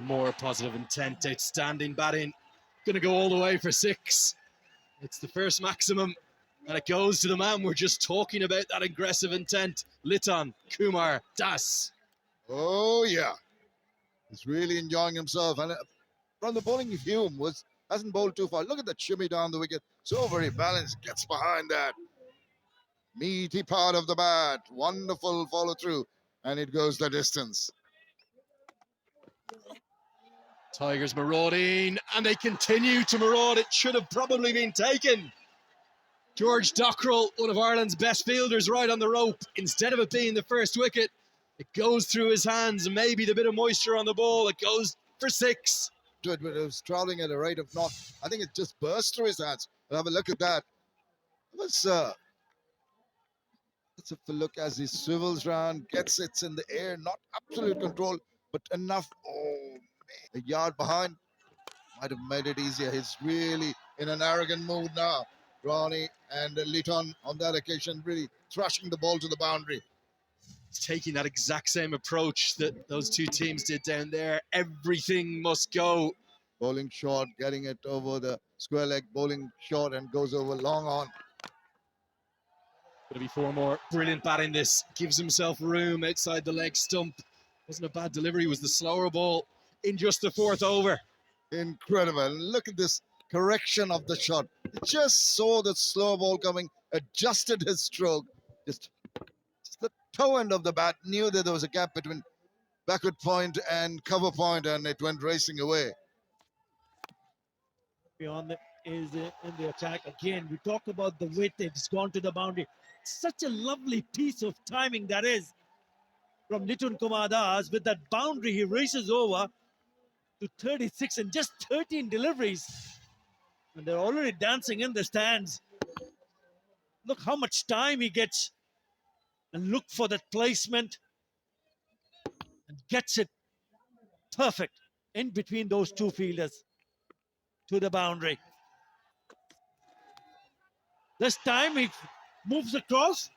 More positive intent, outstanding batting. Gonna go all the way for 6. It's the first maximum, and it goes to the man we're just talking about, that aggressive intent, LittonDas. Oh yeah, he's really enjoying himself. And from the bowling, Hume hasn't bowled too far. Look at that shimmy down the wicket. So very balanced, gets behind that meaty part of the bat. Wonderful follow through, and it goes the distance. Tigers marauding, and they continue to maraud. It should have probably been taken. George Dockrell, one of Ireland's best fielders, right on the rope. Instead of it being the first wicket, it goes through his hands. Maybe the bit of moisture on the ball. It goes for 6. But it was traveling at a rate of not. I think it just burst through his hands. But have a look at that. Let's have a look as he swivels round, gets it in the air. Not absolute control, but enough. Oh, man. A yard behind might have made it easier. He's really in an arrogant mood now. Ronnie and Litton on that occasion really thrashing the ball to the boundary. He's taking that exact same approach that those two teams did down there. Everything must go. Bowling short, getting it over the square leg, bowling short and goes over long on. Gonna be 4 more. Brilliant batting this. Gives himself room outside the leg stump. Wasn't a bad delivery, was the slower ball in just the 4th over. Incredible. Look at this correction of the shot. He just saw the slow ball coming, adjusted his stroke. Just the toe end of the bat, knew that there was a gap between backward point and cover point, and it went racing away. Beyond is in the attack again. We talk about the width, it's gone to the boundary. Such a lovely piece of timing that is from LittonDas. With that boundary, he races over to 36 and just 13 deliveries. And they're already dancing in the stands. Look how much time he gets. And look for that placement. And gets it perfect in between those two fielders to the boundary. This time he moves across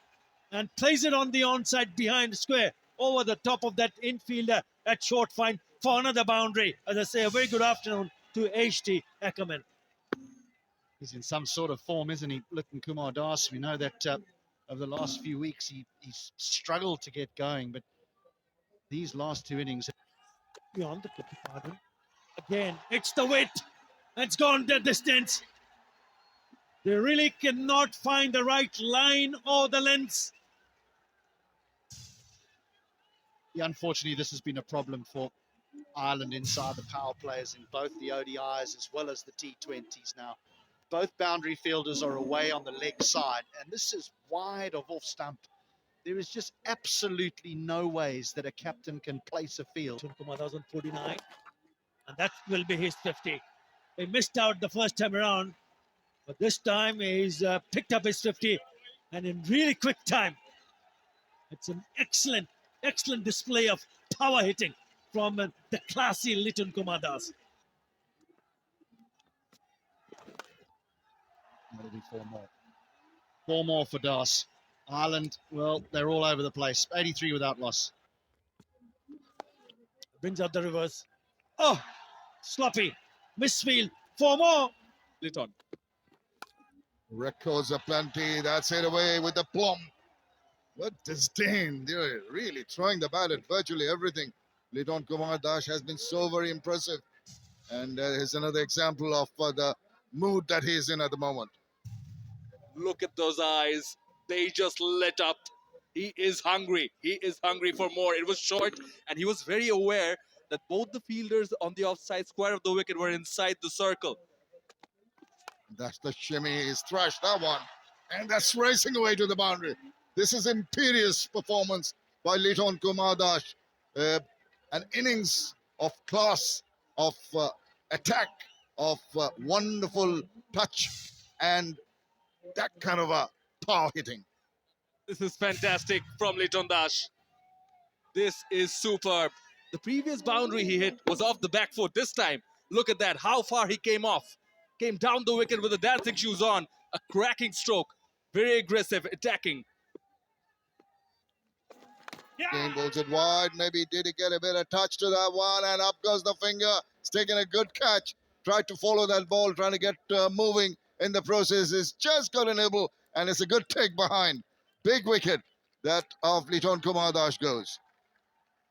and plays it on the onside behind the square over the top of that infielder at short fine for another boundary. As I say, a very good afternoon to HT Ackerman. He's in some sort of form, isn't he, LittonDas? We know that over the last few weeks he's struggled to get going, but these last 2 innings. Beyond the cricket pardon. Again, it's the width. It's gone the distance. They really cannot find the right line or the length. Yeah, unfortunately, this has been a problem for Ireland inside the power plays in both the ODIs as well as the T20s now. Both boundary fielders are away on the leg side, and this is wide of off stump. There is just absolutely no ways that a captain can place a field. LittonDas on 49, and that will be his 50. He missed out the first time around, but this time he's picked up his 50, and in really quick time. It's an excellent display of power hitting from the classy LittonDas. That'll be 4 more. 4 more for Das. Ireland, well, they're all over the place. 83 without loss. Brings out the reverse. Oh, sloppy. Misfield. 4 more. Litton. Records are plenty. That's it away with the plum. What disdain. They're really throwing the bat at virtually everything. LittonDas has been so very impressive. And here's another example of the mood that he's in at the moment. Look at those eyes. They just lit up. He is hungry. He is hungry for more. It was short, and he was very aware that both the fielders on the offside square of the wicket were inside the circle. That's the shimmy. He's thrashed that one. And that's racing away to the boundary. This is imperious performance by LittonDas. An innings of class, of attack, of wonderful touch, and that kind of a power hitting. This is fantastic from LittonDas. This is superb. The previous boundary he hit was off the back foot. This time, look at that, how far he came off. Came down the wicket with the dancing shoes on. A cracking stroke. Very aggressive, attacking. Game pulls it wide. Maybe did he get a bit of touch to that one? And up goes the finger. It's taking a good catch. Tried to follow that ball, trying to get moving in the process. It's just got a nibble, and it's a good take behind. Big wicket that of Litton Kumar Das goes.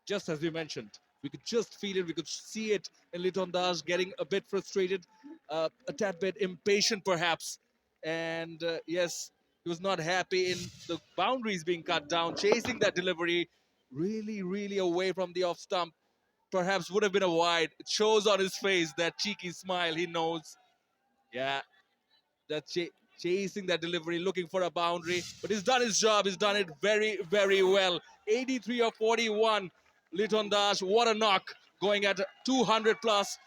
Just as we mentioned, we could just feel it, we could see it in LittonDas getting a bit frustrated, a tad bit impatient perhaps. And yes, he was not happy in the boundaries being cut down, chasing that delivery really away from the off stump. Perhaps would have been a wide. It shows on his face that cheeky smile. He knows, yeah, that chasing that delivery, looking for a boundary. But he's done his job. He's done it very well. 83 of 41. LittonDas, what a knock, going at 200 plus.